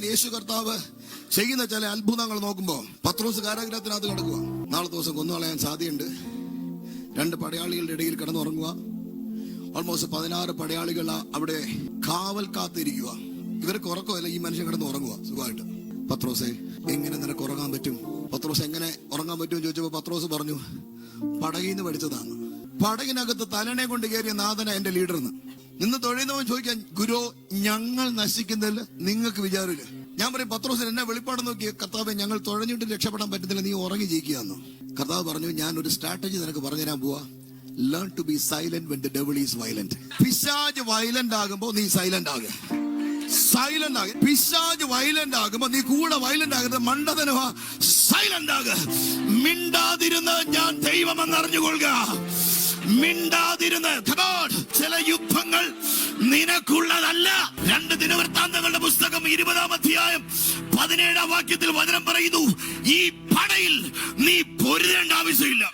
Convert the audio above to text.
യേശു കർത്താവ് ചെയ്യുന്ന ചില അത്ഭുതങ്ങൾ നോക്കുമ്പോ പത്രോസ് കാരാഗ്രഹത്തിനകത്ത് കിടക്കുക. നാളെ ദിവസം കൊന്നുകളയാൻ സാധ്യതയുണ്ട്. 2 പടയാളികളുടെ ഇടയിൽ കിടന്നുറങ്ങുക. ഓൾമോസ്റ്റ് 16 പടയാളികൾ അവിടെ കാവൽ കാത്തിരിക്കുക. ഇവർക്ക് ഉറക്കമല്ല, ഈ മനുഷ്യൻ കിടന്ന് ഉറങ്ങുക സുഖമായിട്ട്. പത്രോസെ, എങ്ങനെ നിനക്ക് ഉറങ്ങാൻ പറ്റും? പത്രോസ് എങ്ങനെ ഉറങ്ങാൻ പറ്റും ചോദിച്ചപ്പോ പത്രോസ് പറഞ്ഞു, പടകിന്ന് പഠിച്ചതാണ്. പടകിനകത്ത് തലനെ കൊണ്ട് കയറിയ നാഥന എന്റെ ലീഡർന്ന്. നിന്ന് തൊഴുന്നവൻ ചോദിക്കാൻ, ഗുരു, ഞങ്ങൾ നശിക്കുന്നതിൽ നിങ്ങൾക്ക് വിചാരമില്ല. ഞാൻ പറയും, പത്രോസിന് എന്നെ വെളിപ്പാട് നോക്കിയ കർത്താവെ, ഞങ്ങൾ തുഴഞ്ഞിട്ട് രക്ഷപ്പെടാൻ പറ്റുന്നില്ല, നീ ഉറങ്ങി ജയിക്കുകയെന്നു. കർത്താവ് പറഞ്ഞു, ഞാൻ ഒരു സ്ട്രാറ്റജി നിനക്ക് പറഞ്ഞുതരാൻ പോവാ. Learn to be silent when the devil is violent. പിശാച് വയലന്റ് ആകുമ്പോ നീ സൈലന്റ് ആകുക. സൈലന്റ് ആകുക. പിശാച് വയലന്റ് ആകുമ്പോ നീ കൂടെ വയലന്റ് ആകരുത്. മണ്ടതനുവാ, സൈലന്റ് ആകുക. മിണ്ടാതിരുന്ന് ഞാൻ ദൈവമെന്ന് അറിഞ്ഞുകൊള്ളുക. മിണ്ടാതിരുന്ന്. ചില യുദ്ധങ്ങൾ നിനക്കുള്ളതല്ല. 2 ദിനവൃത്താന്തങ്ങളുടെ പുസ്തകം 20-ാം അധ്യായം 17-ാം വാക്യത്തിൽ വചനം പറയുന്നു, ഈ പടയിൽ നീ പൊരുതേണ്ട ആവശ്യമില്ല.